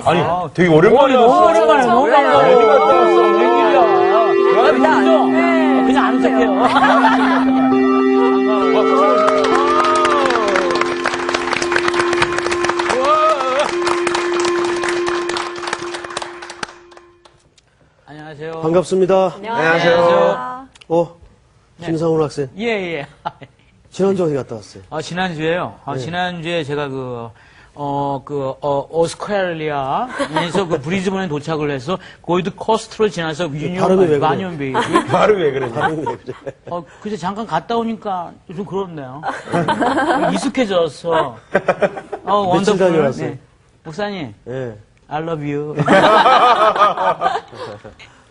아니, 되게 오랜만에 왔어. 오랜만에 너무 반가워. 어디 갔다 왔어? 웬일이야. 그냥 아는 척해요. 안녕하세요. 반갑습니다. 안녕하세요. 김상훈 학생. 예, 예. 지난주 어디 갔다 왔어요? 지난주에요. 지난주에 제가 오스트레일리아에서 브리즈번에 도착을 해서 골드 코스트를 지나서 발음이 왜 그래? 마니언베이. 말을 왜 그러냐. 발음이 왜 그래? 그래서 잠깐 갔다 오니까 좀 그렇네요. 익숙해져서. 며칠 다녀왔어요? 네. 목사님, 예. I love you.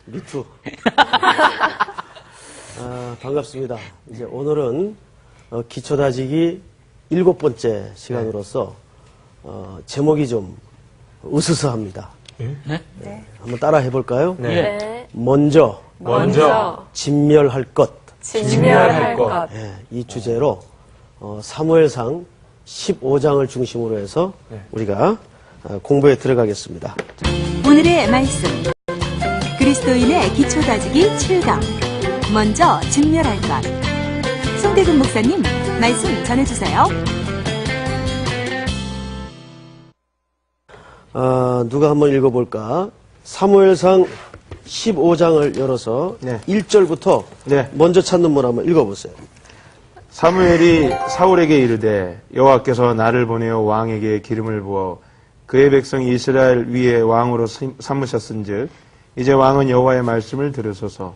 미투. 반갑습니다. 이제 오늘은 기초다지기 7번째 시간으로서 제목이 좀 으스스합니다. 네? 한번 따라 해볼까요? 네. 예. 네. 먼저 진멸할 것. 진멸할 것. 예, 이 주제로 사무엘상 15장을 중심으로 해서 우리가 공부에 들어가겠습니다. 오늘의 말씀. 그리스도인의 기초다지기 7강. 먼저 진멸할 것. 송대근 목사님, 말씀 전해주세요. 누가 한번 읽어볼까? 사무엘상 15장을 열어서 네. 1절부터 네. 먼저 찾는 분 한번 읽어보세요. 사무엘이 사울에게 이르되 여호와께서 나를 보내어 왕에게 기름을 부어 그의 백성 이스라엘 위에 왕으로 삼으셨은즉 이제 왕은 여호와의 말씀을 들으소서.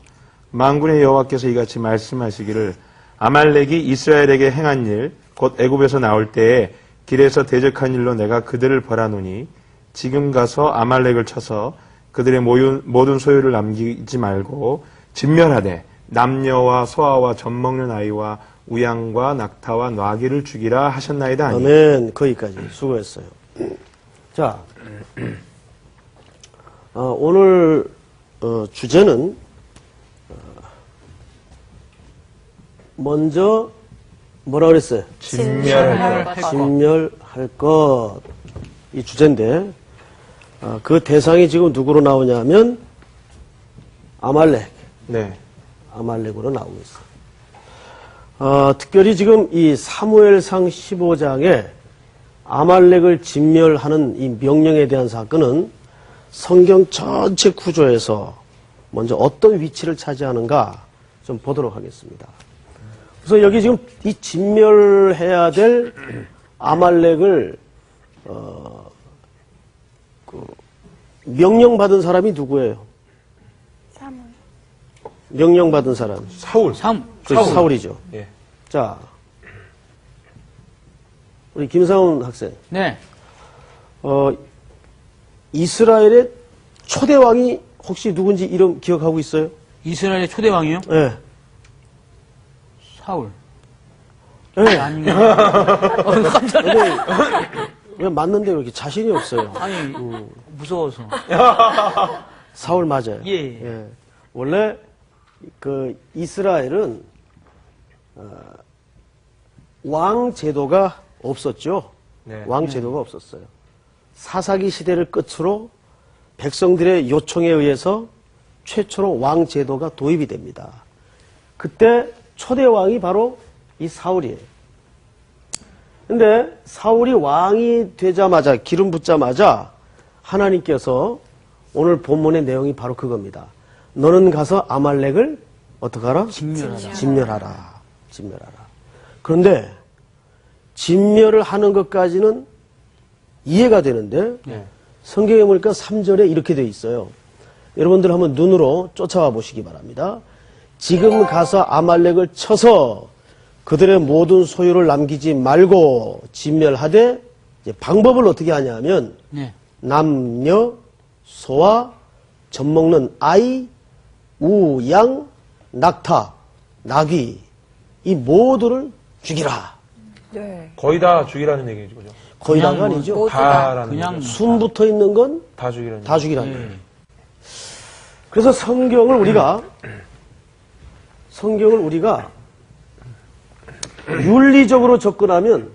만군의 여호와께서 이같이 말씀하시기를 아말렉이 이스라엘에게 행한 일 곧 애굽에서 나올 때에 길에서 대적한 일로 내가 그들을 벌하노니 지금 가서 아말렉을 쳐서 그들의 모든 소유를 남기지 말고 진멸하되 남녀와 소아와 젖먹는 아이와 우양과 낙타와 나귀를 죽이라 하셨나이다. 아니. 아멘. 거기까지 수고했어요. 자, 오늘 주제는 먼저 뭐라 그랬어요? 진멸할 것. 진멸할 것. 이 주제인데 그 대상이 지금 누구로 나오냐면 아말렉. 네. 아말렉으로 나오고 있어요. 특별히 지금 이 사무엘상 15장에 아말렉을 진멸하는 이 명령에 대한 사건은 성경 전체 구조에서 먼저 어떤 위치를 차지하는가 좀 보도록 하겠습니다. 그래서 여기 지금 이 진멸해야 될 아말렉을 명령받은 사람이 누구예요? 명령받은 사람. 사울. 사울이죠. 예. 자, 우리 김상훈 학생. 네. 이스라엘의 초대 왕이 혹시 누군지 이름 기억하고 있어요? 이스라엘의 초대 왕이요? 네. 사울. 네. 아닌가? 깜짝 놀랐어요. 왜 맞는데 왜 이렇게 자신이 없어요? 아니, 무서워서. 사울 맞아요. 예. 원래 그 이스라엘은 왕 제도가 없었죠. 네. 왕 제도가 없었어요. 사사기 시대를 끝으로 백성들의 요청에 의해서 최초로 왕 제도가 도입이 됩니다. 그때 초대 왕이 바로 이 사울이에요. 근데 사울이 왕이 되자마자 기름 붓자마자 하나님께서 오늘 본문의 내용이 바로 그겁니다. 너는 가서 아말렉을 어떡하라? 진멸하라. 그런데 진멸을 하는 것까지는 이해가 되는데 성경에 보니까 3절에 이렇게 돼 있어요. 여러분들 한번 눈으로 쫓아와 보시기 바랍니다. 지금 가서 아말렉을 쳐서 그들의 모든 소유를 남기지 말고 진멸하되 이제 방법을 어떻게 하냐면 남녀, 소와 젖먹는 아이, 우양, 낙타, 나귀 이 모두를 죽이라. 네. 거의 다 죽이라는 얘기죠, 그죠? 거의 다가 그냥 아니죠. 모두 다라는 그냥 얘기죠. 숨 붙어 있는 건 다 죽이라는 다 죽이라는 거예요. 예. 그래서 성경을 우리가 윤리적으로 접근하면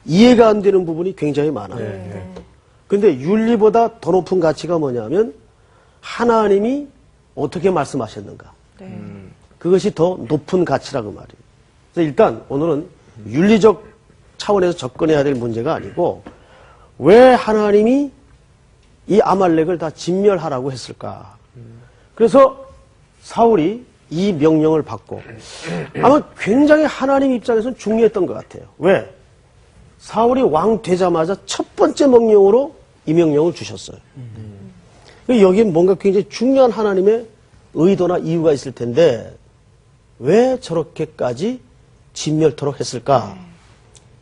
이해가 안 되는 부분이 굉장히 많아요. 근데 윤리보다 더 높은 가치가 뭐냐면 하나님이 어떻게 말씀하셨는가. 네. 그것이 더 높은 가치라고 말이에요. 그래서 일단 오늘은 윤리적 차원에서 접근해야 될 문제가 아니고 왜 하나님이 이 아말렉을 다 진멸하라고 했을까. 그래서 사울이 이 명령을 받고 아마 굉장히 하나님 입장에서는 중요했던 것 같아요. 왜? 사울이 왕 되자마자 첫 번째 명령으로 이 명령을 주셨어요. 여기에 뭔가 굉장히 중요한 하나님의 의도나 이유가 있을 텐데 왜 저렇게까지 진멸토록 했을까?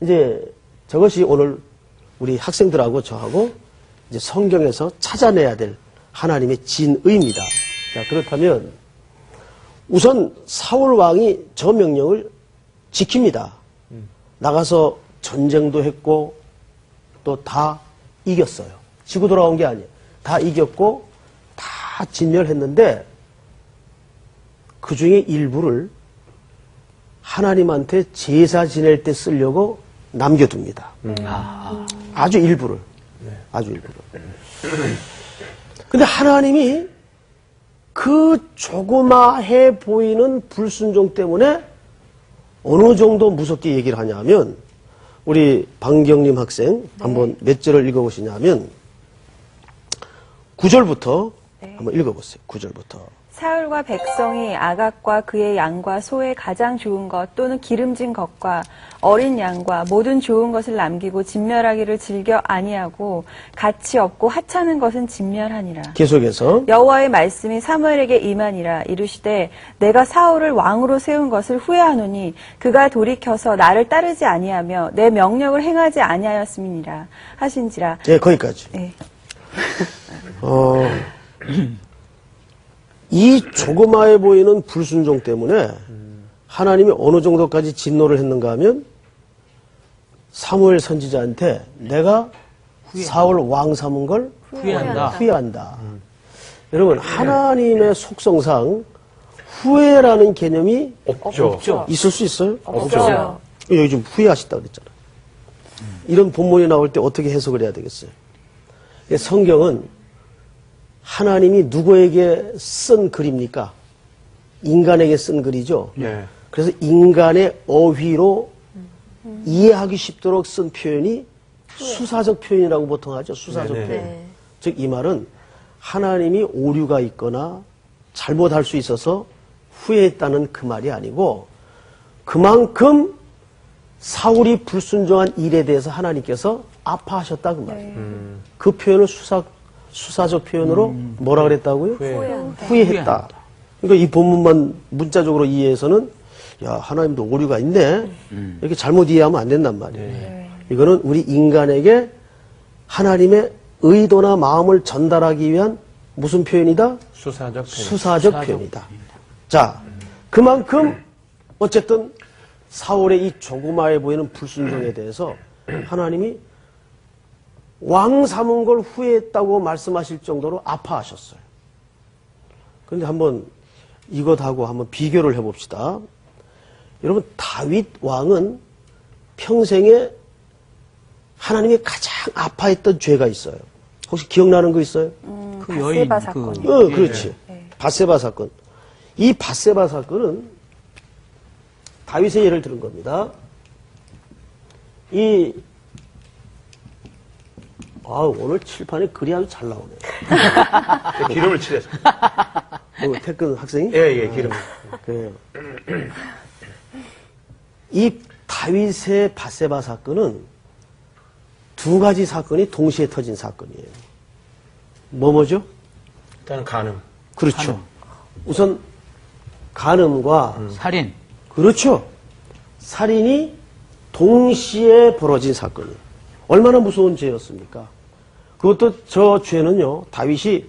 이제 저것이 오늘 우리 학생들하고 저하고 이제 성경에서 찾아내야 될 하나님의 진의입니다. 자, 그렇다면 우선 사울 왕이 저 명령을 지킵니다. 나가서 전쟁도 했고 또 다 이겼어요. 지고 돌아온 게 아니에요. 다 이겼고 다 진멸했는데 그 중에 일부를 하나님한테 제사 지낼 때 쓰려고 남겨둡니다. 아주 일부를. 아주 일부를. 근데 하나님이 그 조그마해 보이는 불순종 때문에 어느 정도 무섭게 얘기를 하냐면 우리 방경림 학생 한번 몇 절을 읽어보시냐면 9절부터 한번 읽어보세요. 9절부터. 사울과 백성이 아각과 그의 양과 소의 가장 좋은 것 또는 기름진 것과 어린 양과 모든 좋은 것을 남기고 진멸하기를 즐겨 아니하고 가치 없고 하찮은 것은 진멸하니라. 계속해서 여호와의 말씀이 사무엘에게 임하니라. 이르시되 내가 사울을 왕으로 세운 것을 후회하노니 그가 돌이켜서 나를 따르지 아니하며 내 명령을 행하지 아니하였음이니라 하신지라. 예, 거기까지. 네. 이 조그마해 보이는 불순종 때문에 하나님이 어느 정도까지 진노를 했는가 하면 사무엘 선지자한테 내가 사울 왕 삼은 걸 후회한다. 여러분 하나님의 속성상 후회라는 개념이 없죠. 있을 수 있어요? 없죠. 여기 좀 후회하셨다고 그랬잖아요. 이런 본문이 나올 때 어떻게 해석을 해야 되겠어요? 성경은 하나님이 누구에게 쓴 글입니까? 인간에게 쓴 글이죠. 예. 그래서 인간의 어휘로 이해하기 쉽도록 쓴 표현이 수사적 표현이라고 보통 하죠. 수사적 네네. 표현. 즉 이 말은 하나님이 오류가 있거나 잘못할 수 있어서 후회했다는 그 말이 아니고 그만큼 사울이 불순종한 일에 대해서 하나님께서 아파하셨다 그 말이에요. 그 표현을 수사적 표현으로 뭐라 그랬다고요? 후회했다. 그러니까 이 본문만 문자적으로 이해해서는 야 하나님도 오류가 있네. 이렇게 잘못 이해하면 안 된단 말이에요. 이거는 우리 인간에게 하나님의 의도나 마음을 전달하기 위한 무슨 표현이다? 수사적 표현이다. 자, 그만큼 어쨌든 사울의 이 조그마해 보이는 불순종에 대해서 하나님이 왕 삼은 걸 후회했다고 말씀하실 정도로 아파하셨어요. 그런데 한번 이것하고 한번 비교를 해봅시다. 여러분 다윗 왕은 평생에 하나님이 가장 아파했던 죄가 있어요. 혹시 기억나는 거 있어요? 그 여인 바세바 사건. 그렇지. 바세바 사건. 이 바세바 사건은 다윗의 예를 들은 겁니다. 오늘 칠판에 글이 아주 잘 나오네요. 기름을 칠해서. 태근 학생이? 예, 기름. 그래요. 이 다윗의 바세바 사건은 두 가지 사건이 동시에 터진 사건이에요. 뭐죠? 일단은 간음. 그렇죠. 우선 간음과 살인. 그렇죠. 살인이 동시에 벌어진 사건이에요. 얼마나 무서운 죄였습니까? 그것도 저 죄는요, 다윗이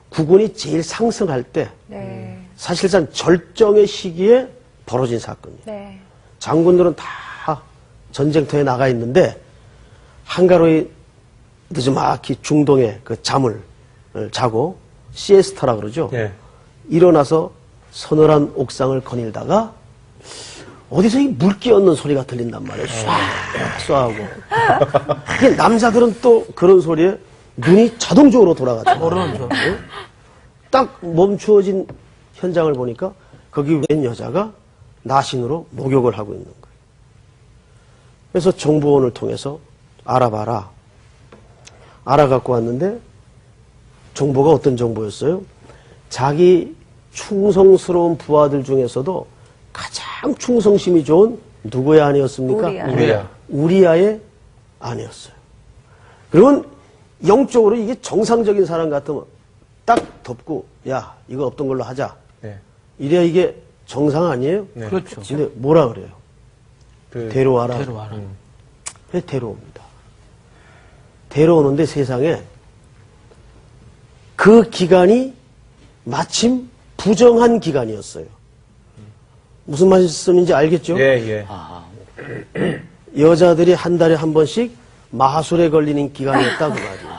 국군이 제일 상승할 때, 네. 사실상 절정의 시기에 벌어진 사건이에요. 네. 장군들은 다 전쟁터에 나가 있는데, 한가로이 늦지막히 중동에 그 잠을 자고, 시에스타라 그러죠. 예. 일어나서 서늘한 옥상을 거닐다가, 어디서 이 물기 얻는 소리가 들린단 말이에요. 쏴 하고. 남자들은 또 그런 소리에 눈이 자동적으로 돌아가죠. 모르죠. 딱 멈추어진 현장을 보니까 거기 웬 여자가 나신으로 목욕을 하고 있는 거예요. 그래서 정보원을 통해서 알아봐라. 알아갖고 왔는데 정보가 어떤 정보였어요? 자기 충성스러운 부하들 중에서도 가장 충성심이 좋은 누구의 아내였습니까? 우리아. 우리아의 아내였어요. 그러면 영적으로 이게 정상적인 사람 같으면 딱 덮고 야 이거 없던 걸로 하자. 네. 이래야 이게 정상 아니에요? 네. 그렇죠. 근데 뭐라 그래요? 데려와라. 데려와라. 왜 데려옵니다. 데려오는데 세상에 그 기간이 마침 부정한 기간이었어요. 무슨 말씀인지 알겠죠? 예. 아, 여자들이 한 달에 한 번씩 마술에 걸리는 기간이었다 그 말이에요.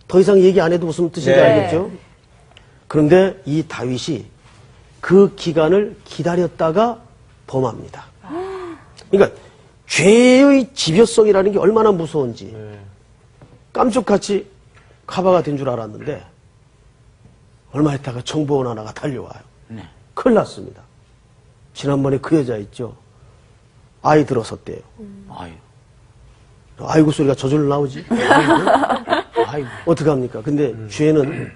더 이상 얘기 안 해도 무슨 뜻인지 네. 알겠죠? 그런데 이 다윗이 그 기간을 기다렸다가 범합니다. 그러니까 죄의 집요성이라는 게 얼마나 무서운지 깜짝같이 카바가 된 줄 알았는데 얼마 있다가 정보원 하나가 달려와요. 네. 큰일 났습니다. 지난번에 그 여자 있죠? 아이 들어섰대요. 아유. 아이고 소리가 저절로 나오지. 아이고. 어떡합니까? 근데 죄는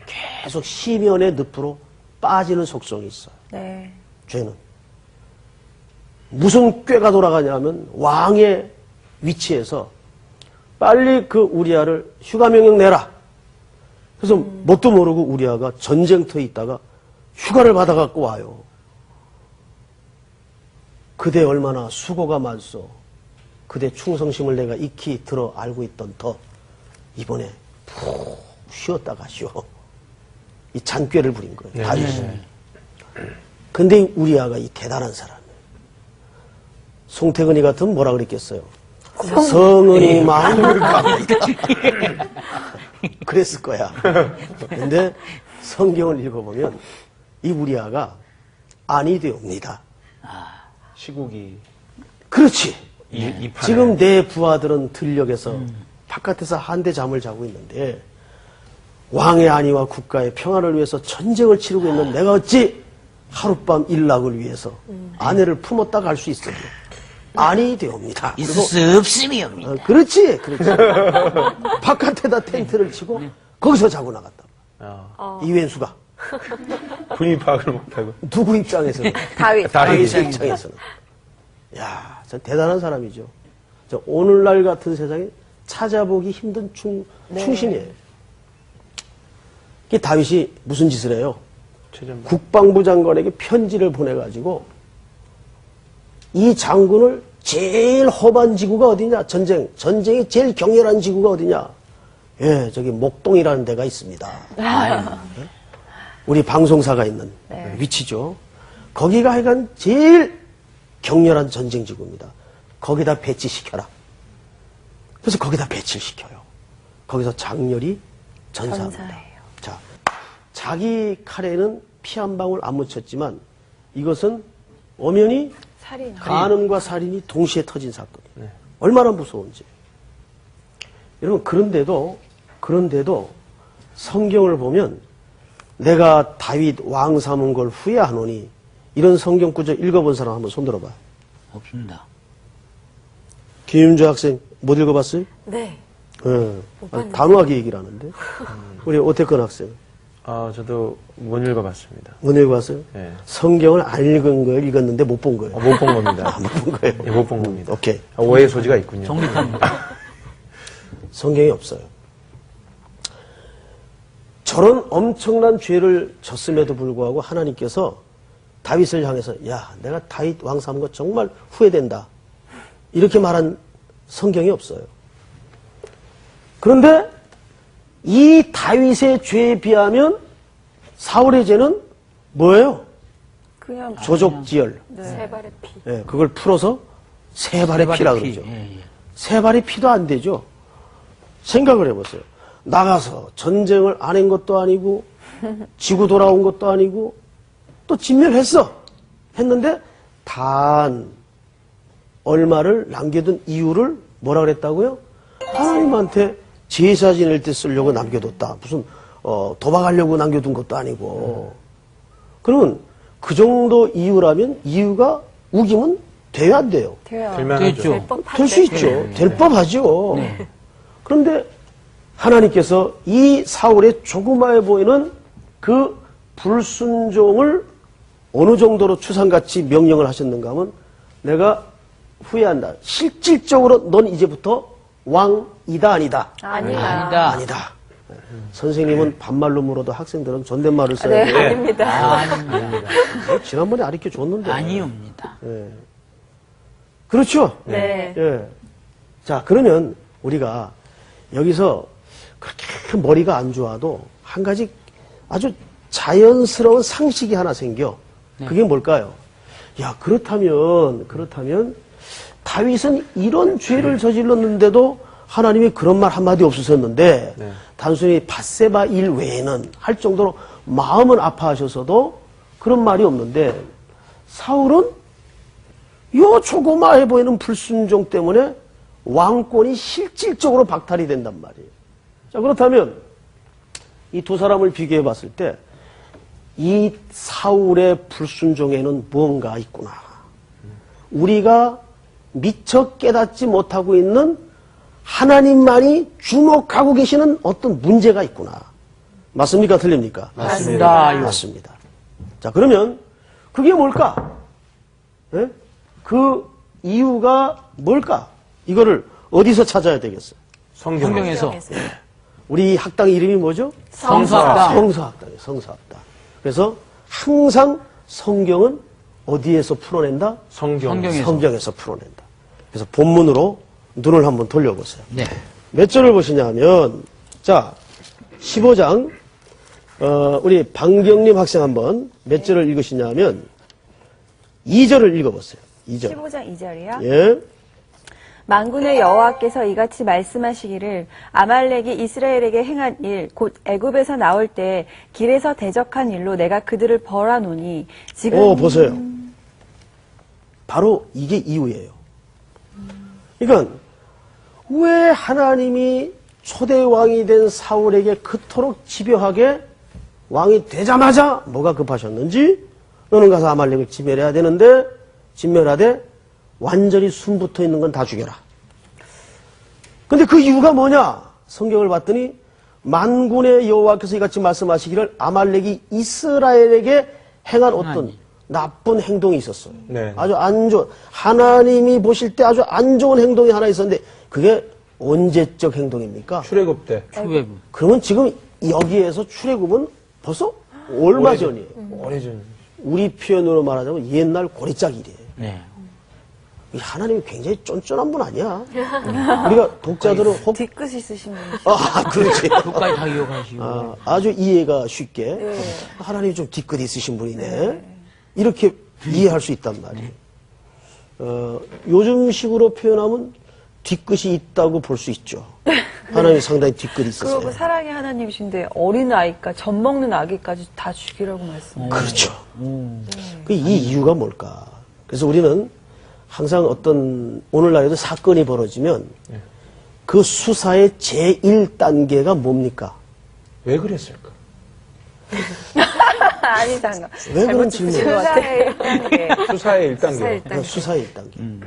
계속 시면의 늪으로 빠지는 속성이 있어요. 네. 죄는. 무슨 꾀가 돌아가냐면 왕의 위치에서 빨리 그 우리아를 휴가 명령 내라. 그래서 뭣도 모르고 우리아가 전쟁터에 있다가 휴가를 받아갖고 와요. 그대 얼마나 수고가 많소. 그대 충성심을 내가 익히 들어 알고 있던 더 이번에 푹 쉬었다가 쉬어. 이 잔꾀를 부린 거예요. 다윗이. 근데 우리아가 이 대단한 사람이에요. 송태근이 같으면 뭐라 그랬겠어요? 성은이 마음을까? 그랬을 거야. 근데 성경을 읽어보면 이 우리아가 아니 되옵니다. 시국이 그렇지. 이 판에. 지금 내 부하들은 들녘에서 바깥에서 한대 잠을 자고 있는데 왕의 안위와 국가의 평화를 위해서 전쟁을 치르고 있는 내가 어찌 하룻밤 일락을 위해서 아내를 품었다 갈 수 있어요. 아니 되옵니다. 있을 수 없음이옵니다. 그렇지. 바깥에다 텐트를 치고 거기서 자고 나갔다. 이웬수가 분위 파악을 못하고. 누구 입장에서는 다윗. 다윗 입장에서는 야, 저 대단한 사람이죠. 저 오늘날 같은 세상에 찾아보기 힘든 충신이에요. 이 다윗이 무슨 짓을 해요? 국방부 장관에게 편지를 보내가지고 이 장군을 제일 험한 지구가 어디냐? 전쟁이 제일 격렬한 지구가 어디냐? 예, 저기 목동이라는 데가 있습니다. 우리 방송사가 있는 위치죠. 거기가 하여간 제일 격렬한 전쟁 지구입니다. 거기다 배치시켜라. 그래서 거기다 배치를 시켜요. 거기서 장렬히 전사합니다. 전사해요. 자, 자기 칼에는 피 한 방울 안 묻혔지만 이것은 엄연히 살인. 간음과 살인이 동시에 터진 사건이에요. 얼마나 무서운지. 여러분, 그런데도 성경을 보면 내가 다윗 왕 삼은 걸 후회하노니 이런 성경 구절 읽어본 사람 한번 손들어봐. 없습니다. 김윤주 학생 못 읽어봤어요? 네. 단호하게 얘기를 하는데. 우리 오태권 학생 저도 못 읽어봤습니다. 못 읽어봤어요? 네. 성경을 안 읽은 거예요? 읽었는데 못 본 거예요? 못 본 겁니다. 못 본 거예요? 예, 못 본 겁니다. 오케이. 오해의 소지가 있군요. 정립합니다. 성경이 없어요. 저런 엄청난 죄를 졌음에도 불구하고 하나님께서 다윗을 향해서 야, 내가 다윗 왕 삼은 거 정말 후회된다. 이렇게 말한 성경이 없어요. 그런데 이 다윗의 죄에 비하면 사울의 죄는 뭐예요? 그냥 조족지열. 세 발의 피. 예, 그걸 풀어서 세 발의 피라 그러죠. 예. 세 발의 피도 안 되죠. 생각을 해보세요. 나가서 전쟁을 안 한 것도 아니고 지고 돌아온 것도 아니고 또 진멸했어. 했는데 단 얼마를 남겨둔 이유를 뭐라 그랬다고요? 하나님한테 제사 지낼 때 쓰려고 남겨뒀다. 무슨 도박하려고 남겨둔 것도 아니고. 그러면 그 정도 이유라면 이유가 우기면 돼야 안 돼요? 돼요. 됐죠. 될 수 있죠. 될 법하죠. 그런데 하나님께서 이 사울의 조그마해 보이는 그 불순종을 어느 정도로 추상같이 명령을 하셨는가 하면 내가 후회한다. 실질적으로 넌 이제부터 왕이다 아니다. 아니다. 아니다. 선생님은 반말로 물어도 학생들은 존댓말을 써야 네, 돼요. 아닙니다. 아닙니다. 지난번에 가르쳐 줬는데. 아니옵니다. 그렇죠? 네. 예. 자, 그러면 우리가 여기서 그렇게 머리가 안 좋아도 한 가지 아주 자연스러운 상식이 하나 생겨. 그게 뭘까요? 야, 그렇다면 다윗은 이런 죄를 저질렀는데도 하나님이 그런 말 한마디 없으셨는데 단순히 밧세바 일 외에는 할 정도로 마음은 아파하셔서도 그런 말이 없는데 사울은 요 조그마해 보이는 불순종 때문에 왕권이 실질적으로 박탈이 된단 말이에요. 자, 그렇다면 이 두 사람을 비교해 봤을 때 이 사울의 불순종에는 무언가 있구나. 우리가 미처 깨닫지 못하고 있는 하나님만이 주목하고 계시는 어떤 문제가 있구나. 맞습니까? 틀립니까? 맞습니다. 맞습니다. 자, 그러면 그게 뭘까? 예? 그 이유가 뭘까? 이거를 어디서 찾아야 되겠어요? 성경에서. 우리 학당 이름이 뭐죠? 성서학당. 성서학당이에요. 성서학당. 그래서 항상 성경은 어디에서 풀어낸다? 성경에서. 성경에서 풀어낸다. 그래서 본문으로 눈을 한번 돌려보세요. 네. 몇 절을 보시냐면, 자, 15장, 우리 방경림 학생 한번 몇 절을 읽으시냐면, 2절을 읽어보세요. 2절. 15장 2절이요. 예. 만군의 여호와께서 이같이 말씀하시기를 아말렉이 이스라엘에게 행한 일 곧 애굽에서 나올 때 길에서 대적한 일로 내가 그들을 벌하노니 지금 보세요. 바로 이게 이유예요. 그러니까 왜 하나님이 초대 왕이 된 사울에게 그토록 집요하게 왕이 되자마자 뭐가 급하셨는지 너는 가서 아말렉을 진멸해야 되는데 진멸하되 완전히 숨붙어 있는 건 다 죽여라. 근데 그 이유가 뭐냐? 성경을 봤더니 만군의 여호와께서 이같이 말씀하시기를 아말렉이 이스라엘에게 행한 어떤 나쁜 행동이 있었어요. 네. 아주 안 좋은, 하나님이 보실 때 아주 안 좋은 행동이 하나 있었는데 그게 언제적 행동입니까? 출애굽 때. 출애굽. 그러면 지금 여기에서 출애굽은 벌써 얼마 전이에요. 오래전. 우리 표현으로 말하자면 옛날 고리짝일이에요. 네. 이 하나님이 굉장히 쫀쫀한 분 아니야. 우리가 독자들은 혹, 뒤끝 있으신 분이 그렇지. 그것까지 다 이어가시고. 아주 이해가 쉽게. 하나님이 좀 뒤끝 있으신 분이네. 이렇게 이해할 수 있단 말이에요. 요즘식으로 표현하면 뒤끝이 있다고 볼 수 있죠. 하나님이 상당히 뒤끝이 있었어요. 그리고 사랑의 하나님이신데 어린 아이까 젖 먹는 아기까지 다 죽이라고 말씀해요. 그렇죠. 이 이유가 뭘까? 그래서 우리는 항상 어떤 오늘날에도 사건이 벌어지면 그 수사의 제1단계가 뭡니까? 왜 그랬을까? 아니잖아. 왜 그런 질문을 수사의 수사의 1단계. 수사의 1단계.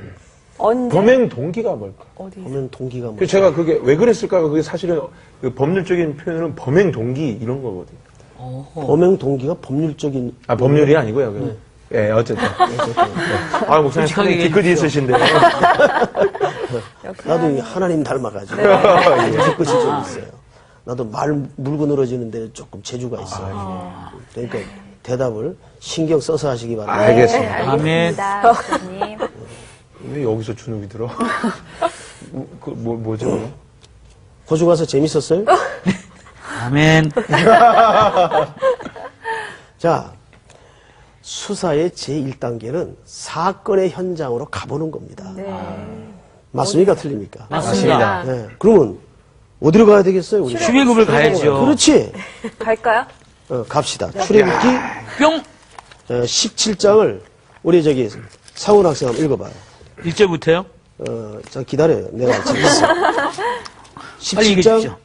언제 범행 동기가 뭘까? 어디 보면 동기가 그래서 뭐죠? 제가 그게 왜 그랬을까가 그게 사실은 그 법률적인 표현은 범행 동기 이런 거거든요. 범행 동기가 법률적인 아, 법률이 아니고요. 그. 예, 어쨌든. 아, 목사님 상당히 뒤끝이 있으신데. 나도 이 하나님 닮아가지고 뒤끝이 좀 있어요. 나도 말 물고 늘어지는 데 조금 재주가 있어요. 그러니까 대답을 신경 써서 하시기 바랍니다. 알겠습니다. 알겠습니다. 목사님. 왜 여기서 주눅이 들어? 뭐죠? 호주 가서 재밌었어요? 아멘. 자, 수사의 제1단계는 사건의 현장으로 가보는 겁니다. 맞습니까? 틀립니까? 맞습니다. 네. 그러면 어디로 가야 되겠어요? 우리? 출애굽을 가야죠. 그렇지. 갈까요? 갑시다. 출애굽기 뿅! 17장을 우리 저기 상훈 학생 한번 읽어봐요. 1절부터요? 자, 기다려요. 내가 지금. 빨리 얘기해 17장 주십시오.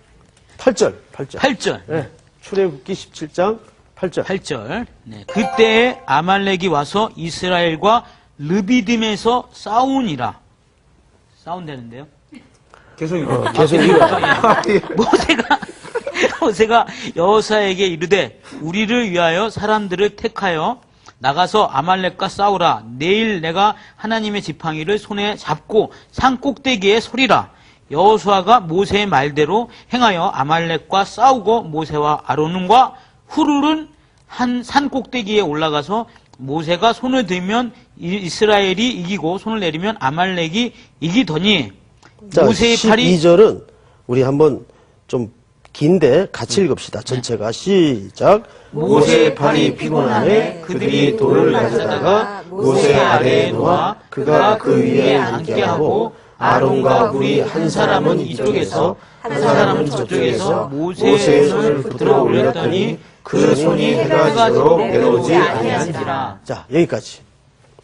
8절. 8절. 네. 출애굽기 17장 8절. 8절. 네. 그때 아말렉이 와서 이스라엘과 르비딤에서 싸우니라. 싸운다는데요. 계속 읽어. 계속 읽어. 모세가 여호사에게 이르되 우리를 위하여 사람들을 택하여 나가서 아말렉과 싸우라. 내일 내가 하나님의 지팡이를 손에 잡고 산 꼭대기에 서리라. 여호수아가 모세의 말대로 행하여 아말렉과 싸우고 모세와 아론과 훌훌은 한 산 꼭대기에 올라가서 모세가 손을 들면 이스라엘이 이기고 손을 내리면 아말렉이 이기더니 자, 모세의 팔이 12절은 우리 한번 좀 긴데 같이 읽읍시다. 전체가 시작. 모세의 팔이 피곤하매 그들이 돌을 가져다가 모세 아래에 놓아 그가 그 위에 앉게 하고 아론과 훌이 한 사람은 이쪽에서 한 사람은 저쪽에서 모세의 손을 붙들어 올렸더니 그 손이 해가 지도록 내려오지 아니한지라. 자, 여기까지.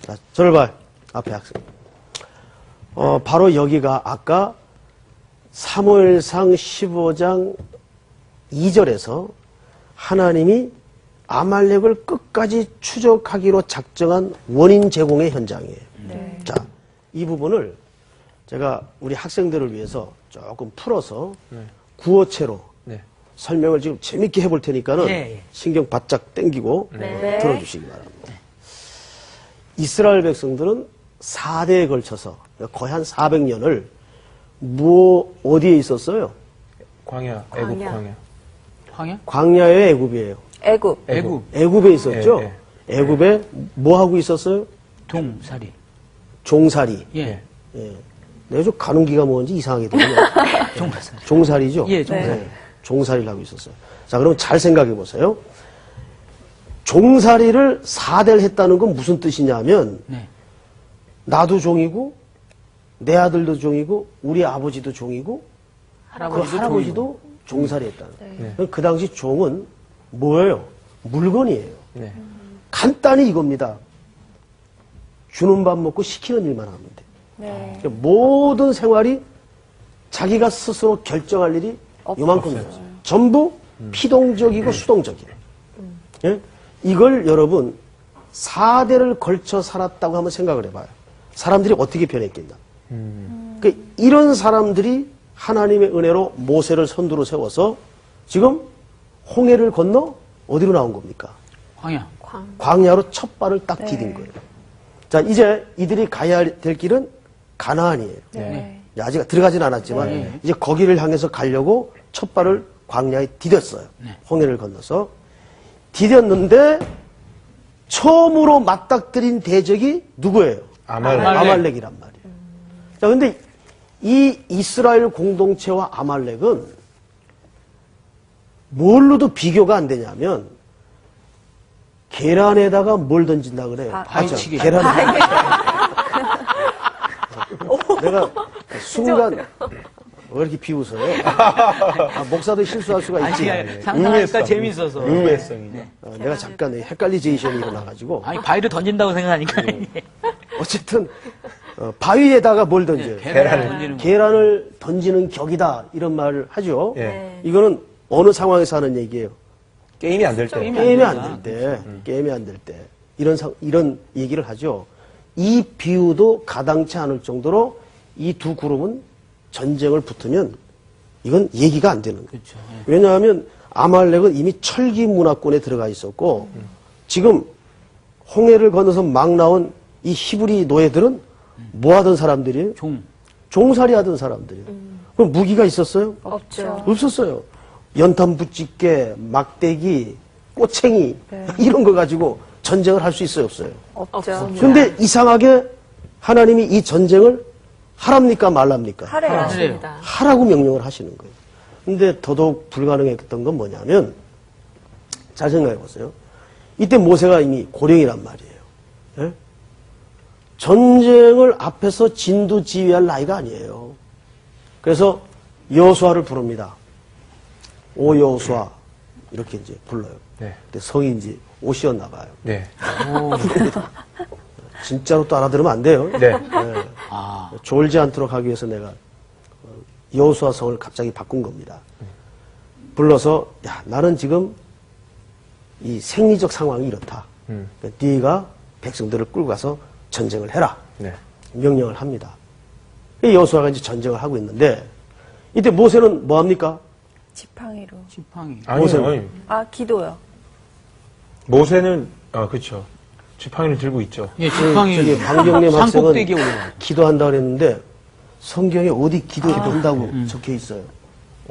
자, 절발. 앞에 학생. 바로 여기가 아까 사무엘상 15장 2절에서 하나님이 아말렉을 끝까지 추적하기로 작정한 원인 제공의 현장이에요. 네. 자, 이 부분을 제가 우리 학생들을 위해서 조금 풀어서 구어체로 네. 설명을 지금 재밌게 해볼 테니까는 예. 신경 바짝 당기고 네. 들어주시기 바랍니다. 이스라엘 백성들은 4대에 걸쳐서 거의 한 400년을 어디에 있었어요? 광야, 애국 광야. 황야? 광야의 애굽이에요. 애굽. 애굽. 애굽에 있었죠? 예, 애굽에 뭐 하고 있었어요? 동사리. 종살이. 예. 예. 내가 좀 가는기가 뭔지 이상하게 되네요. 종사리. 종살이죠? 예, 종살이. 네. 종살이를 하고 있었어요. 자, 그럼 잘 생각해 보세요. 종살이를 4대를 했다는 건 무슨 뜻이냐면, 네. 나도 종이고, 내 아들도 종이고, 우리 아버지도 종이고, 그 할아버지도 종살이 했다는 거예요. 네. 그 당시 종은 뭐예요? 물건이에요. 네. 간단히 이겁니다. 주는 밥 먹고 시키는 일만 하면 돼. 네. 그러니까 모든 생활이 자기가 스스로 결정할 일이 요만큼 없어요. 전부 피동적이고 수동적이에요. 예? 이걸 여러분 4대를 걸쳐 살았다고 한번 생각을 해봐요. 사람들이 어떻게 변했겠냐. 그러니까 이런 사람들이 하나님의 은혜로 모세를 선두로 세워서 지금 홍해를 건너 어디로 나온 겁니까? 황야. 광야로 첫 발을 딱 디딘 거예요. 자, 이제 이들이 가야 될 길은 가나안이에요. 네. 아직 들어가진 않았지만 이제 거기를 향해서 가려고 첫 발을 광야에 디뎠어요. 홍해를 건너서 디뎠는데 처음으로 맞닥뜨린 대적이 누구예요? 아말렉이란 말이에요. 자, 근데 이 이스라엘 공동체와 아말렉은 뭘로도 비교가 안 되냐면 계란에다가 뭘 던진다 그래요? 바위치기. 계란. 내가 순간 왜 이렇게 비웃어요? 목사도 실수할 수가 있지. 상상하니까 재밌어서. 의외성이죠. 내가 잠깐 헷갈리제이션이 일어나가지고 아니, 바위를 던진다고 생각하니까. 어쨌든 바위에다가 뭘 던져요? 계란을 던지는 거. 계란을 던지는 격이다 이런 말을 하죠. 예. 이거는 어느 상황에서 하는 얘기예요? 게임이 안 될 때. 게임이 안 될 때, 게임이 안 될 때 이런 얘기를 하죠. 이 비유도 가당치 않을 정도로 이 두 그룹은 전쟁을 붙으면 이건 얘기가 안 되는 거예요. 그렇죠. 왜냐하면 아말렉은 이미 철기 문화권에 들어가 있었고 지금 홍해를 건너서 막 나온 이 히브리 노예들은 뭐 하던 사람들이에요? 종살이 하던 사람들이에요. 그럼 무기가 있었어요? 없죠. 없었어요. 연탄 붙집게, 막대기, 꼬챙이 이런 거 가지고 전쟁을 할 수 있어요, 없어요? 없죠. 그런데 이상하게 하나님이 이 전쟁을 하랍니까 말랍니까? 하래요. 하라고 명령을 하시는 거예요. 근데 더더욱 불가능했던 건 뭐냐면 잘 생각해 보세요. 이때 모세가 이미 고령이란 말이에요. 예? 전쟁을 앞에서 진두지휘할 나이가 아니에요. 그래서 여호수아를 부릅니다. 오 여호수아 이렇게 이제 불러요. 네. 근데 성이 이제 옷이었나 봐요. 네. 진짜로 또 알아들으면 안 돼요. 네. 아, 졸지 않도록 하기 위해서 내가 여호수아 성을 갑자기 바꾼 겁니다. 불러서 야 나는 지금 이 생리적 상황이 이렇다. 그러니까 네가 백성들을 끌고 가서 전쟁을 해라. 네. 명령을 합니다. 여호수아가 이제 전쟁을 하고 있는데 이때 모세는 뭐 합니까? 지팡이로. 지팡이. 아니요. 아, 기도요. 모세는 그렇죠. 지팡이를 들고 있죠. 예, 지팡이. 저기 방경림 산꼭대기에 학생은 올라가. 기도한다 그랬는데 성경에 어디 기도한다고 적혀 있어요.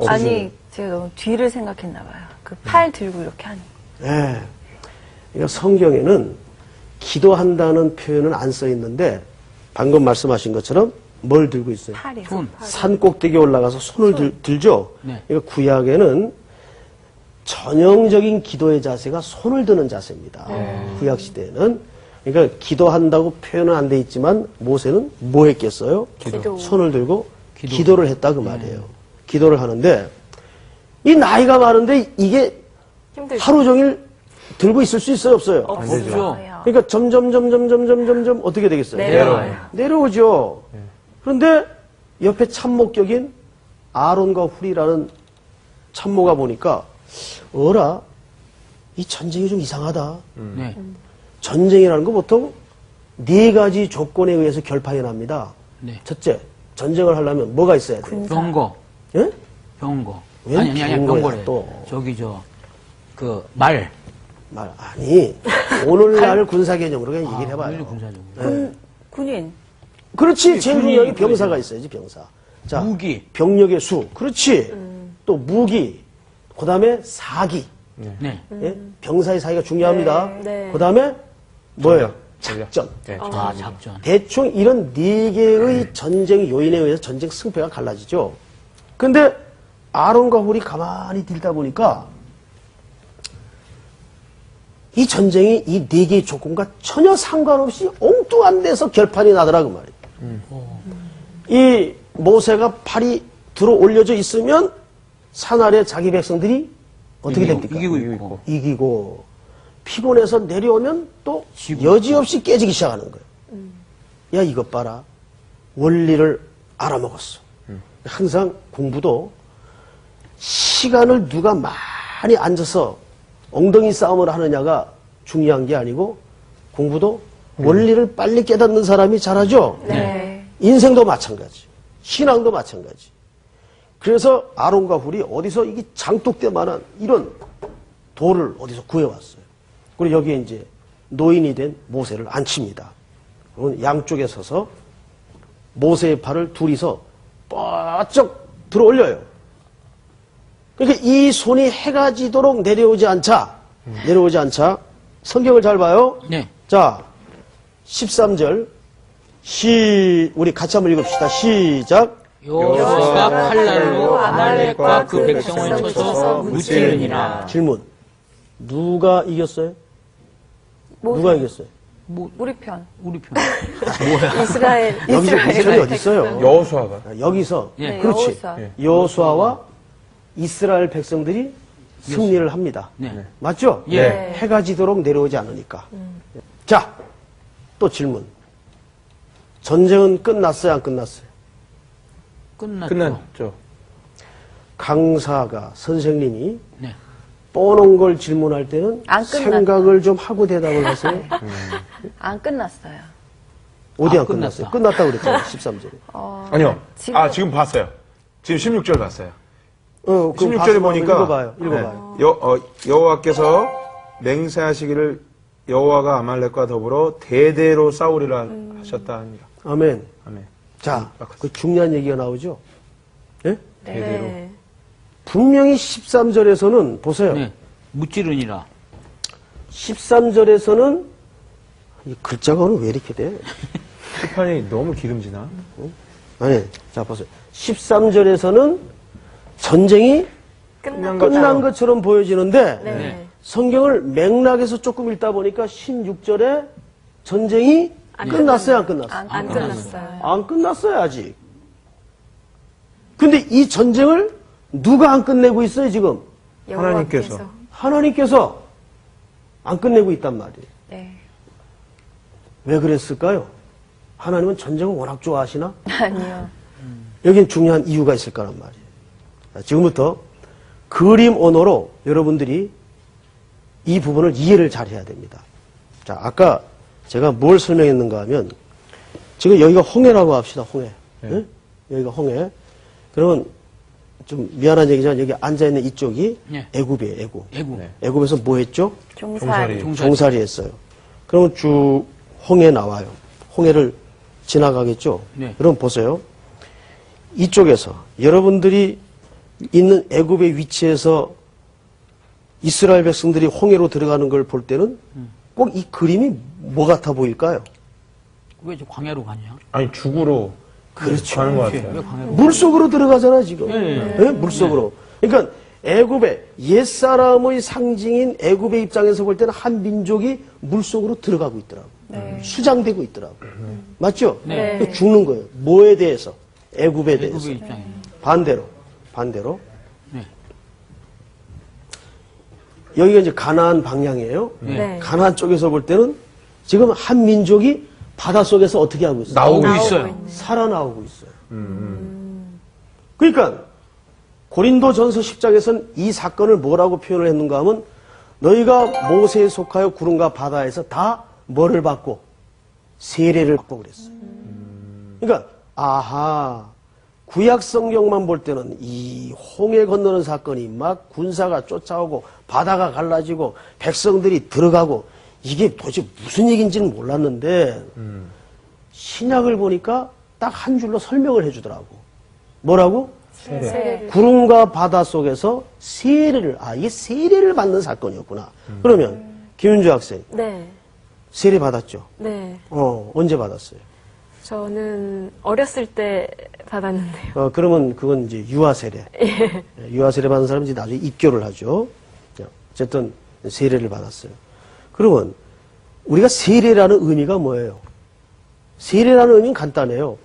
아니, 제가 너무 뒤를 생각했나 봐요. 그 팔 들고 이렇게 하는. 예. 그러니까 성경에는 기도한다는 표현은 안 써 있는데 방금 말씀하신 것처럼 뭘 들고 있어요? 팔이요. 손. 산 꼭대기에 올라가서 손을 들죠. 네. 그러니까 구약에는 전형적인 기도의 자세가 손을 드는 자세입니다. 구약 시대에는 그러니까 기도한다고 표현은 안 돼 있지만 모세는 뭐 했겠어요? 기도. 손을 들고 기도를 했다 그 말이에요. 기도를 하는데 이 나이가 많은데 이게 힘들죠. 하루 종일 들고 있을 수 있어요, 없어요? 없죠. 그러니까 점점 어떻게 되겠어요? 내려와요. 내려오죠. 그런데 옆에 참목격인 아론과 훌이라는 참모가 보니까 어라 이 전쟁이 좀 이상하다. 네. 전쟁이라는 거 보통 네 가지 조건에 의해서 결판이 납니다. 네. 첫째, 전쟁을 하려면 뭐가 있어야 돼요? 병거. 예? 병거. 웬 아니, 병거야, 병거래. 또. 저기, 말. 말 아니 오늘날 군사 개념으로 그냥 얘기를 해봐요. 군사적으로. 군인. 그렇지. 제일 군인이 중요한 게 그거죠. 병사가 있어야지 병사. 자, 무기. 병력의 수. 그렇지. 또 무기. 그다음에 사기. 네. 예? 병사의 사기가 중요합니다. 네. 그다음에 뭐예요? 전략. 작전. 네. 아, 작전. 대충 이런 네 개의 전쟁 요인에 의해서 전쟁 승패가 갈라지죠. 근데 아론과 훌이 가만히 들다 보니까 이 전쟁이 이 네 개의 조건과 전혀 상관없이 엉뚱한 데서 결판이 나더라 그 말이에요. 이 모세가 팔이 들어 올려져 있으면 산 아래 자기 백성들이 어떻게 됩니까? 이기고 있고. 이기고 피곤해서 내려오면 또 지고. 여지없이 깨지기 시작하는 거예요. 야 이것 봐라. 원리를 알아먹었어. 항상 공부도 시간을 누가 많이 앉아서 엉덩이 싸움을 하느냐가 중요한 게 아니고 공부도 원리를 빨리 깨닫는 사람이 잘하죠. 네. 인생도 마찬가지. 신앙도 마찬가지. 그래서 아론과 훌이 어디서 이게 장독대만한 이런 돌을 어디서 구해왔어요. 그리고 여기에 이제 노인이 된 모세를 앉힙니다. 그리고 양쪽에 서서 모세의 팔을 둘이서 뻗쩍 들어 올려요. 그러니까 이 손이 해가 지도록 내려오지 않자 성경을 잘 봐요. 네. 자, 13절 우리 같이 한번 읽읍시다. 시작. 여호수아가 칼날로 아말렉과 그 백성을 쳐서 무찌르니라. 질문. 누가 이겼어요? 누가 이겼어요? 우리 편. 우리 편. 이스라엘. 여기서 무슨 어디 있어요? 여호수아가. 여기서 예. 그렇지. 여호수아. 여호수아와 이스라엘 백성들이 승리를 합니다. 네. 맞죠? 예. 해가 지도록 내려오지 않으니까. 자, 또 질문. 전쟁은 끝났어요, 안 끝났어요? 끝났죠. 강사가 선생님이 네. 뻔한 걸 질문할 때는 안 끝났다. 생각을 좀 하고 대답을 하세요. 안 끝났어요. 어디 아, 안 끝났어요? 끝났다. 끝났다고 그랬잖아요, 13절에. 아니요. 지금- 지금 봤어요. 지금 16절 봤어요. 그럼 16절에 가서 보니까 읽어봐요. 읽어봐요. 여호와께서 맹세하시기를 여호와가 아말렉과 더불어 대대로 싸우리라 하셨다 합니다. 아멘. 아멘. 자, 그 중요한 얘기가 나오죠? 예? 대대로. 분명히 13절에서는, 보세요. 네. 무찌르니라. 13절에서는, 이 글자가 오늘 왜 이렇게 돼? 시판이 너무 기름지나? 아니, 자, 보세요. 13절에서는 전쟁이 끝난 것처럼 보여지는데, 네. 성경을 맥락에서 조금 읽다 보니까 16절에 전쟁이 끝났어요, 안 끝났어요? 안 끝났어요. 안 끝났어요, 아직. 근데 이 전쟁을 누가 안 끝내고 있어요, 지금? 하나님께서. 하나님께서 안 끝내고 있단 말이에요. 네. 왜 그랬을까요? 하나님은 전쟁을 워낙 좋아하시나? 아니요. 여긴 중요한 이유가 있을 거란 말이에요. 자, 지금부터 그림 언어로 여러분들이 이 부분을 이해를 잘 해야 됩니다. 자, 아까 제가 뭘 설명했는가 하면, 지금 여기가 홍해라고 합시다, 홍해. 네? 여기가 홍해. 그러면 좀 미안한 얘기지만 여기 앉아있는 이쪽이 네. 애굽이에요, 애굽. 애국. 애굽에서 뭐 했죠? 종살이. 종살이 했어요. 그러면 쭉 홍해 나와요. 홍해를 지나가겠죠? 네. 그럼 보세요. 이쪽에서 여러분들이 있는 애굽의 위치에서 이스라엘 백성들이 홍해로 들어가는 걸 볼 때는 꼭 이 그림이 뭐 같아 보일까요? 왜 저 광야로 가냐? 아니 죽으로 그렇죠. 가는 것 왜 같아요. 광야로? 물속으로 들어가잖아, 지금. 네. 네, 물속으로. 그러니까 애굽의 옛사람의 상징인 애굽의 입장에서 볼 때는 한 민족이 물속으로 들어가고 있더라고. 수장되고 있더라고. 맞죠? 네. 그러니까 죽는 거예요. 뭐에 대해서? 애굽에 대해서. 애국의 입장에. 반대로. 네. 여기가 이제 가나안 방향이에요. 네. 가나안 쪽에서 볼 때는 지금 한 민족이 바닷속에서 어떻게 하고 있어요? 나오고 있어요. 살아나오고 있어요. 그러니까 고린도전서 10장에서는 이 사건을 뭐라고 표현을 했는가 하면 너희가 모세에 속하여 구름과 바다에서 다 뭐를 받고 세례를 받고 그랬어요. 그러니까 아하, 구약 성경만 볼 때는 이 홍해 건너는 사건이 막 군사가 쫓아오고 바다가 갈라지고 백성들이 들어가고 이게 도대체 무슨 얘기인지는 몰랐는데 신약을 보니까 딱 한 줄로 설명을 해주더라고. 뭐라고? 세례를. 구름과 바다 속에서 세례를, 이게 세례를 받는 사건이었구나. 그러면 김윤주 학생 네, 세례 받았죠? 네. 언제 받았어요? 저는 어렸을 때 받았는데요. 그러면 그건 이제 유아 세례. 유아 세례 받은 사람은 이제 나중에 입교를 하죠. 어쨌든 세례를 받았어요. 그러면 우리가 세례라는 의미가 뭐예요? 세례라는 의미는 간단해요.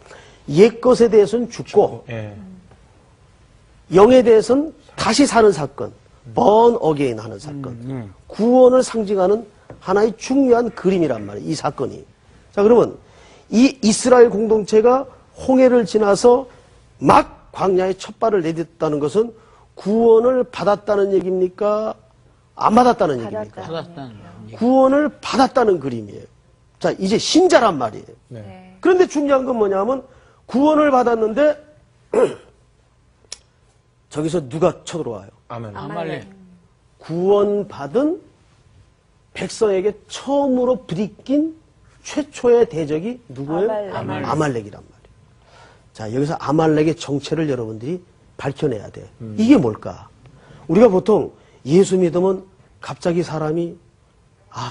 옛 것에 대해서는 죽고 예. 영에 대해서는 다시 사는 사건, born again 하는 사건, 구원을 상징하는 하나의 중요한 그림이란 말이에요. 이 사건이. 자, 그러면 이 이스라엘 공동체가 홍해를 지나서 막 광야에 첫 발을 내딛었다는 것은 구원을 받았다는 얘기입니까? 안 받았다는 얘기입니까? 받았다는 얘기. 구원을 받았다는 그림이에요. 자, 이제 신자란 말이에요. 네. 그런데 중요한 건 뭐냐면 구원을 받았는데 저기서 누가 쳐들어와요? 아멘. 아말렉. 구원받은 백성에게 처음으로 부딪힌 최초의 대적이 누구예요? 아말렉이란 말이에요. 자, 여기서 아말렉의 정체를 여러분들이 밝혀내야 돼. 이게 뭘까? 우리가 보통 예수 믿으면 갑자기 사람이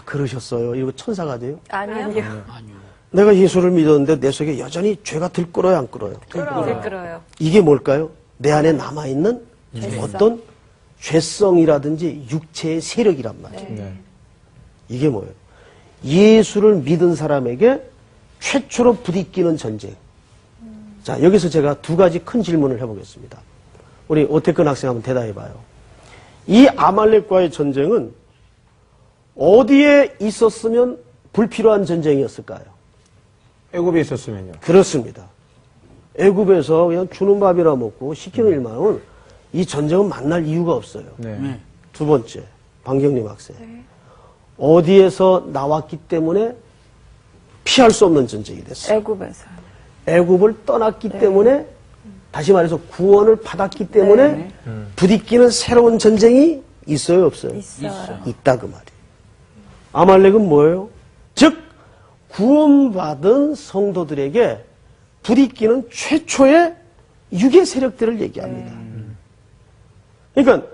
그러셨어요. 이러고 천사가 돼요? 아니요. 아니요. 내가 예수를 믿었는데 내 속에 여전히 죄가 들끓어요, 안 끓어요? 들끓어요. 이게 뭘까요? 내 안에 남아있는 어떤 죄성이라든지 육체의 세력이란 말이에요. 네. 이게 뭐예요? 예수를 믿은 사람에게 최초로 부딪히는 전쟁. 자, 여기서 제가 두 가지 큰 질문을 해보겠습니다. 우리 오태근 학생 한번 대답해봐요. 이 아말렉과의 전쟁은 어디에 있었으면 불필요한 전쟁이었을까요? 애굽에 있었으면요. 그렇습니다. 애굽에서 그냥 주는 밥이나 먹고 시키는 일만 하면 이 전쟁은 만날 이유가 없어요. 네. 두 번째, 방경림 학생. 어디에서 나왔기 때문에 피할 수 없는 전쟁이 됐어요. 애굽에서. 애굽을 떠났기 때문에 다시 말해서 구원을 받았기 때문에 부딪히는 새로운 전쟁이 있어요, 없어요? 있어요. 있다 그 말이에요. 아말렉은 뭐예요? 즉 구원받은 성도들에게 부딪히는 최초의 유괴 세력들을 얘기합니다. 그러니까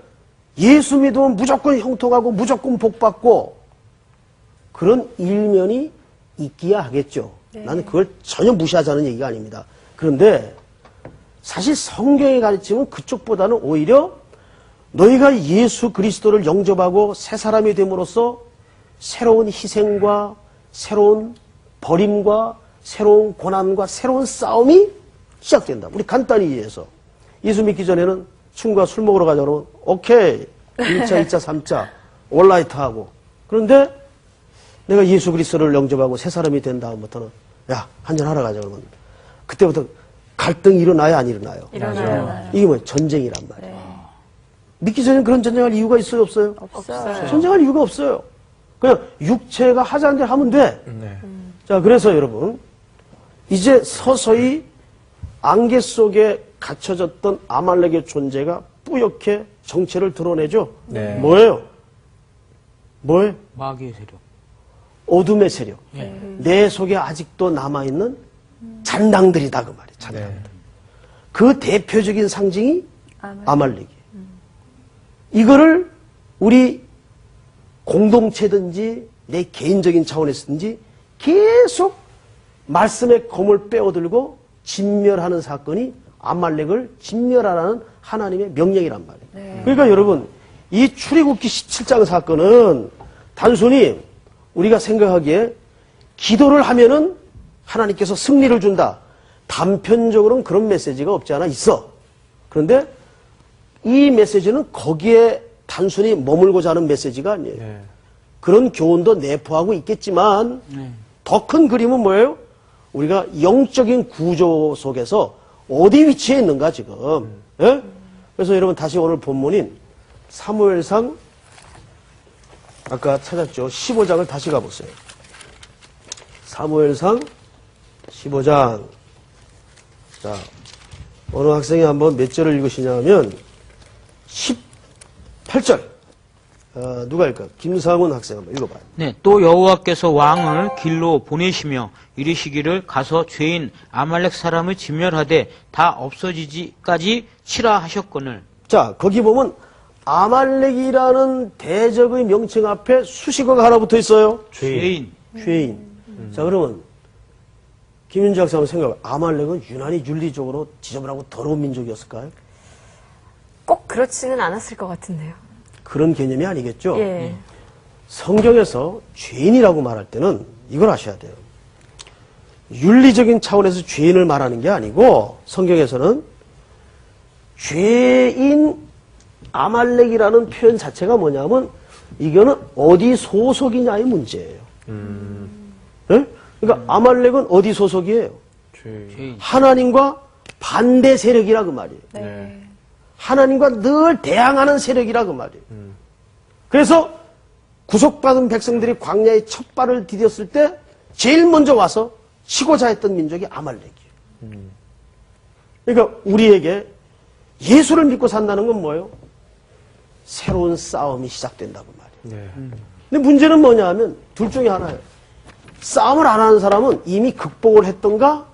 예수 믿으면 무조건 형통하고 무조건 복받고 그런 일면이 있기야 하겠죠. 나는 그걸 전혀 무시하자는 얘기가 아닙니다. 그런데 사실 성경의 가르침은 그쪽보다는 오히려 너희가 예수 그리스도를 영접하고 새 사람이 됨으로써 새로운 희생과 새로운 버림과 새로운 고난과 새로운 싸움이 시작된다. 우리 간단히 이해해서 예수 믿기 전에는 친구가 술 먹으러 가자 그러면 오케이 1차, 2차, 3차 올라이트 하고 그런데 내가 예수 그리스도를 영접하고 새 사람이 된 다음부터는 야, 한잔 하러 가자 그러면 그때부터 갈등이 일어나요, 안 일어나요? 일어나요. 이게 뭐예요? 전쟁이란 말이에요. 믿기 전에 그런 전쟁할 이유가 있어요, 없어요? 없어요. 전쟁할 이유가 없어요. 그냥 육체가 하자는 대로 하면 돼. 네. 자, 그래서 여러분, 이제 서서히 안개 속에 갇혀졌던 아말렉의 존재가 뿌옇게 정체를 드러내죠. 네. 뭐예요? 뭐예요? 마귀의 세력. 어둠의 세력. 예. 내 속에 아직도 남아있는 잔당들이다, 그 말이에요. 잔당들. 네. 그 대표적인 상징이 아말렉. 아말렉이에요. 이거를 우리 공동체든지 내 개인적인 차원에서든지 계속 말씀의 검을 빼어들고 진멸하는 사건이 아말렉을 진멸하라는 하나님의 명령이란 말이에요. 그러니까 여러분, 이 출애굽기 17장 사건은 단순히 우리가 생각하기에 기도를 하면은 하나님께서 승리를 준다. 단편적으로는 그런 메시지가 없지 않아 있어. 그런데 이 메시지는 거기에 단순히 머물고자 하는 메시지가 아니에요. 네. 그런 교훈도 내포하고 있겠지만 더 큰 그림은 뭐예요? 우리가 영적인 구조 속에서 어디 위치해 있는가 지금. 예? 그래서 여러분 다시 오늘 본문인 사무엘상 아까 찾았죠. 15장을 다시 가보세요. 사무엘상 15장. 자, 어느 학생이 한번 몇 절을 읽으시냐면 18절. 누가 읽을까? 김상훈 학생 한번 읽어봐요. 네, 또 여호와께서 왕을 길로 보내시며 이르시기를 가서 죄인 아말렉 사람을 진멸하되 다 없어지지까지 치라 하셨거늘. 자, 거기 보면 아말렉이라는 대적의 명칭 앞에 수식어가 하나 붙어 있어요. 죄인. 죄인. 자, 그러면 김윤주 학생 한번 생각해봐요. 아말렉은 유난히 윤리적으로 지저분하고 더러운 민족이었을까요? 꼭 그렇지는 않았을 것 같은데요. 그런 개념이 아니겠죠? 예. 성경에서 죄인이라고 말할 때는 이걸 아셔야 돼요. 윤리적인 차원에서 죄인을 말하는 게 아니고 성경에서는 죄인 아말렉이라는 표현 자체가 뭐냐면 이거는 어디 소속이냐의 문제예요. 네? 그러니까 아말렉은 어디 소속이에요? 죄인. 하나님과 반대 세력이라 그 말이에요. 네. 하나님과 늘 대항하는 세력이라 그 말이에요. 그래서 구속받은 백성들이 광야에 첫 발을 디뎠을 때 제일 먼저 와서 치고자 했던 민족이 아말렉이에요. 그러니까 우리에게 예수를 믿고 산다는 건 뭐예요? 새로운 싸움이 시작된다고 말이에요. 네. 근데 문제는 뭐냐 하면 둘 중에 하나예요. 싸움을 안 하는 사람은 이미 극복을 했던가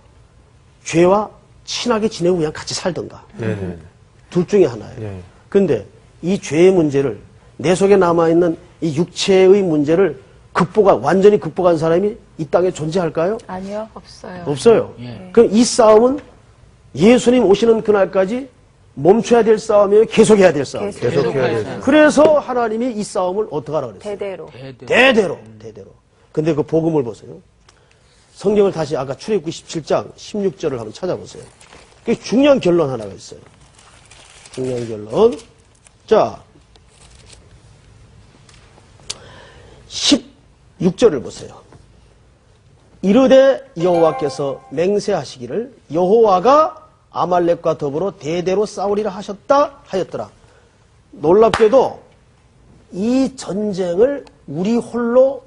죄와 친하게 지내고 그냥 같이 살던가. 네. 둘 중에 하나예요. 네. 근데 이 죄의 문제를 내 속에 남아있는 이 육체의 문제를 완전히 극복한 사람이 이 땅에 존재할까요? 아니요. 없어요. 없어요. 예. 그럼 이 싸움은 예수님 오시는 그날까지 멈춰야 될 싸움이에요? 계속해야 될 싸움이에요? 계속해야 돼요. 그래서 하나님이 이 싸움을 어떻게 하라고 그랬어요? 대대로. 대대로. 근데 그 복음을 보세요. 성경을 다시 아까 출애굽기 17장 16절을 한번 찾아보세요. 그 중요한 결론 하나가 있어요. 중요한 결론. 자, 16절을 보세요. 이르되 여호와께서 맹세하시기를 여호와가 아말렉과 더불어 대대로 싸우리라 하였더라. 놀랍게도 이 전쟁을 우리 홀로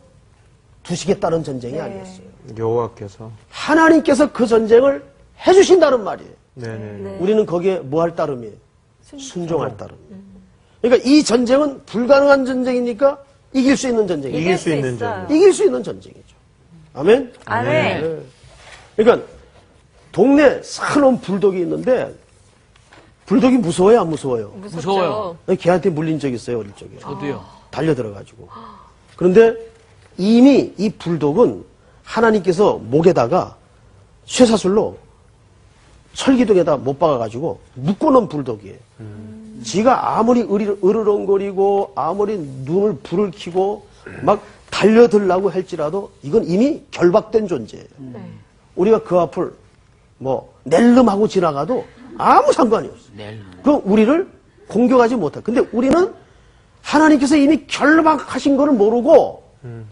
두시겠다는 전쟁이 아니었어요. 여호와께서. 하나님께서 그 전쟁을 해주신다는 말이에요. 네네. 우리는 거기에 뭐 할 따름이에요? 순종할 따름. 그러니까 이 전쟁은 불가능한 전쟁이니까 이길 수 있는 전쟁이에요. 이길 수 있는 있어요. 점. 이길 수 있는 전쟁이죠. 아멘? 아멘. 네. 그러니까 동네 사놓은 불독이 있는데 불독이 무서워요, 안 무서워요? 무서워요. 걔한테 물린 적 있어요, 어릴 적에. 저도요. 달려들어가지고. 그런데 이미 이 불독은 하나님께서 목에다가 쇠사슬로 철기둥에다 못 박아가지고 묶어놓은 불독이에요. 지가 아무리 으르렁거리고 아무리 눈을 불을 켜고 막 달려들라고 할지라도 이건 이미 결박된 존재예요. 우리가 그 앞을 뭐 낼름하고 지나가도 아무 상관이 없어요. 그럼 우리를 공격하지 못해. 근데 우리는 하나님께서 이미 결박하신 거를 모르고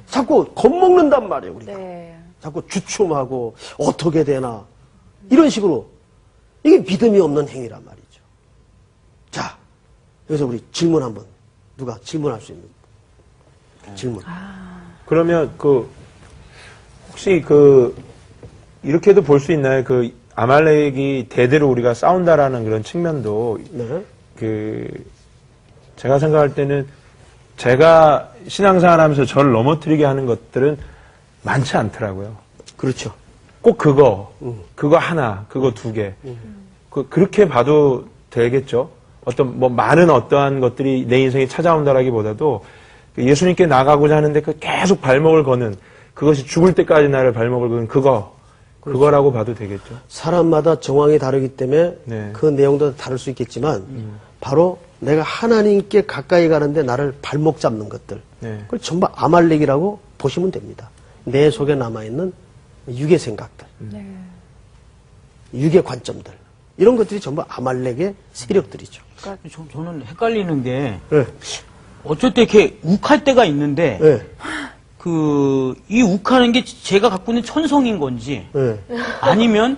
자꾸 겁먹는단 말이에요, 우리가. 네. 자꾸 주춤하고 어떻게 되나 이런 식으로 이게 믿음이 없는 행위란 말이죠. 자, 여기서 우리 질문 한번 누가 질문할 수 있는 질문. 그러면 혹시 이렇게도 볼 수 있나요? 아말렉이 대대로 우리가 싸운다라는 그런 측면도 네. 제가 생각할 때는 제가 신앙생활 하면서 저를 넘어뜨리게 하는 것들은 많지 않더라고요. 그렇죠. 꼭 그거 하나, 그거 두 개. 그렇게 봐도 되겠죠. 많은 어떠한 것들이 내 인생에 찾아온다라기보다도 예수님께 나가고자 하는데 계속 발목을 거는, 그것이 죽을 때까지 나를 발목을 거는 그거라고 봐도 되겠죠. 사람마다 정황이 다르기 때문에 네. 그 내용도 다를 수 있겠지만 바로 내가 하나님께 가까이 가는데 나를 발목 잡는 것들 네. 그걸 전부 아말렉이라고 보시면 됩니다. 내 속에 남아있는 육의 생각들, 육의 관점들 이런 것들이 전부 아말렉의 세력들이죠. 저는 헷갈리는 게 네. 어쩔 때 이렇게 욱할 때가 있는데 네. 이 욱하는 게 제가 갖고 있는 천성인 건지 네. 아니면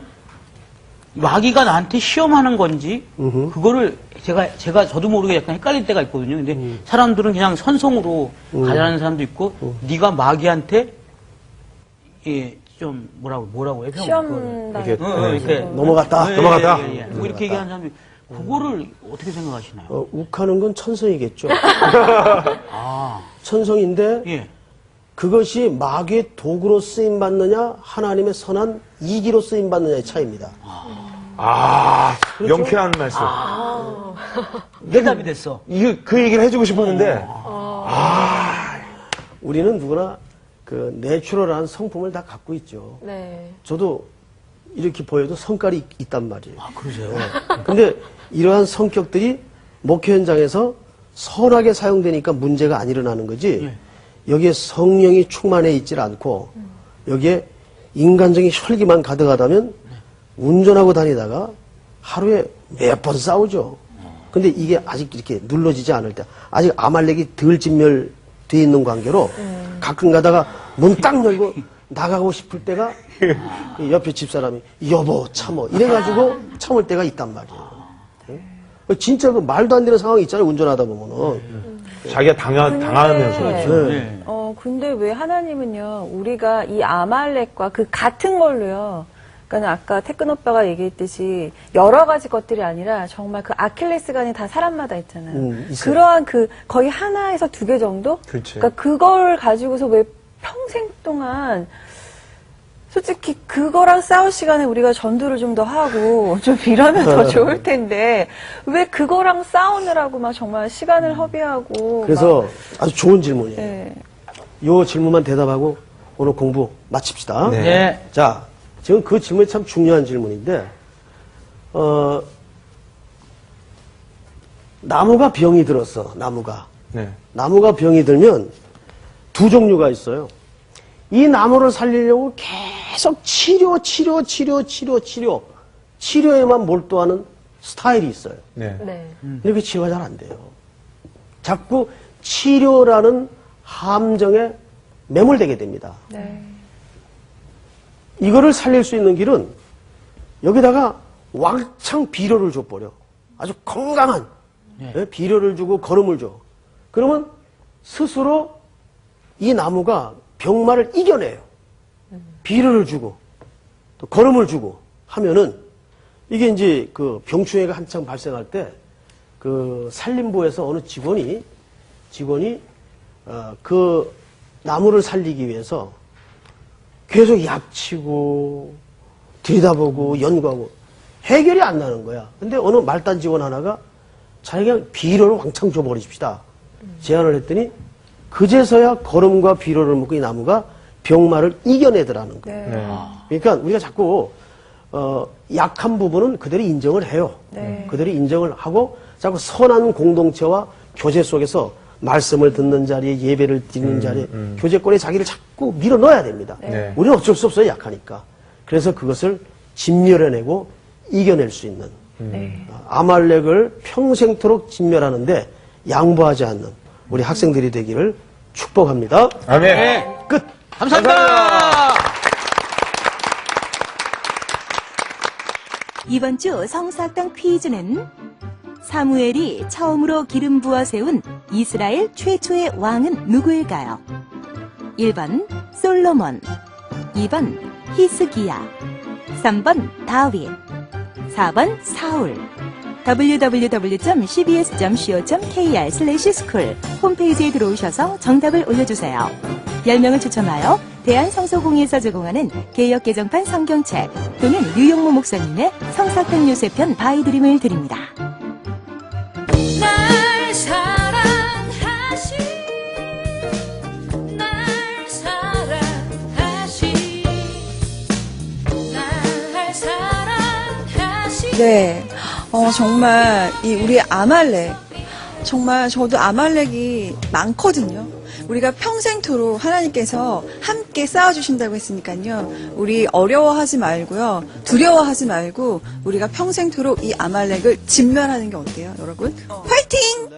마귀가 나한테 시험하는 건지 그거를 저도 모르게 약간 헷갈릴 때가 있거든요. 근데 사람들은 그냥 선성으로 가자는 사람도 있고 네가 마귀한테 좀 뭐라고 해요? 시험 이렇게 이렇게 넘어갔다. 넘어갔다. 뭐 이렇게 얘기하는 사람들 그거를 어떻게 생각하시나요? 욱하는 건 천성이겠죠. 아, 천성인데 예. 그것이 마귀의 도구로 쓰임 받느냐 하나님의 선한 이기로 쓰임 받느냐의 차이입니다. 명쾌한 말씀. 대답이 됐어. 그 얘기를 해주고 싶었는데, 우리는 누구나 그 내추럴한 성품을 다 갖고 있죠. 네. 저도 이렇게 보여도 성깔이 있단 말이에요. 아, 그러세요? 근데 이러한 성격들이 목회 현장에서 선하게 사용되니까 문제가 안 일어나는 거지. 여기에 성령이 충만해 있질 않고 여기에 인간적인 혈기만 가득하다면 운전하고 다니다가 하루에 몇 번 싸우죠. 근데 이게 아직 이렇게 눌러지지 않을 때 아직 아말렉이 덜 진멸돼 있는 관계로 가끔 가다가 문 딱 열고 나가고 싶을 때가 옆에 집사람이 여보 참어 이래가지고 참을 때가 있단 말이에요. 진짜 그 말도 안 되는 상황이 있잖아요. 운전하다 보면은. 자기가 당하면서. 그렇죠. 네. 근데 왜 하나님은요, 우리가 이 아말렉과 그 같은 걸로요, 그러니까 아까 태근 오빠가 얘기했듯이 여러 가지 것들이 아니라 정말 그 아킬레스건이 다 사람마다 있잖아요. 있어요. 그러한 거의 하나에서 두 개 정도? 그렇지. 그러니까 그걸 가지고서 왜 평생 동안 솔직히 그거랑 싸울 시간에 우리가 전도를 좀 더 하고 좀 이러면 더 좋을 텐데 왜 그거랑 싸우느라고 막 정말 시간을 허비하고 그래서 아주 좋은 질문이에요. 네. 요 질문만 대답하고 오늘 공부 마칩시다. 네. 네. 자, 지금 그 질문이 참 중요한 질문인데, 나무가 병이 들었어, 나무가. 네. 나무가 병이 들면 두 종류가 있어요. 이 나무를 살리려고 계속 치료에만 몰두하는 스타일이 있어요. 네. 네. 근데 그 치료가 잘 안 돼요. 자꾸 치료라는 함정에 매몰되게 됩니다. 네. 이거를 살릴 수 있는 길은 여기다가 왕창 비료를 줘버려. 아주 건강한 비료를 주고 거름을 줘. 그러면 스스로 이 나무가 병마를 이겨내요. 비료를 주고 또 거름을 주고 하면은 이게 이제 그 병충해가 한창 발생할 때 그 산림부에서 어느 직원이 그 나무를 살리기 위해서 계속 약치고 들여다보고 연구하고 해결이 안 나는 거야. 근데 어느 말단 직원 하나가 자기가 비료를 왕창 줘버리십시다. 제안을 했더니 그제서야 거름과 비료를 먹고 이 나무가 병마를 이겨내더라는 거예요. 네. 그러니까 우리가 자꾸 약한 부분은 그대로 인정을 해요. 네. 그대로 인정을 하고 자꾸 선한 공동체와 교제 속에서 말씀을 듣는 자리에 예배를 드리는 자리에 교제권에 자기를 자꾸 밀어 넣어야 됩니다. 네. 우리는 어쩔 수 없어요. 약하니까. 그래서 그것을 진멸해내고 이겨낼 수 있는 네. 아말렉을 평생토록 진멸하는데 양보하지 않는 우리 학생들이 되기를 축복합니다. 아멘. 끝. 감사합니다. 이번 주 성사학당 퀴즈는 사무엘이 처음으로 기름 부어 세운 이스라엘 최초의 왕은 누구일까요? 1번 솔로몬, 2번 히스기야, 3번 다윗, 4번 사울. www.cbs.co.kr/school 홈페이지에 들어오셔서 정답을 올려주세요. 10명을 추첨하여 대한성서공회에서 제공하는 개역개정판 성경책 또는 류용모 목사님의 성사학당 요셉편 바이드림을 드립니다. 날 사랑하시 날 사랑하시 날 사랑하시 네, 정말 우리 아말렉 정말 저도 아말렉이 많거든요. 우리가 평생토록 하나님께서 함께 싸워주신다고 했으니까요. 우리 어려워하지 말고요. 두려워하지 말고 우리가 평생토록 이 아말렉을 진멸하는 게 어때요, 여러분? 화이팅!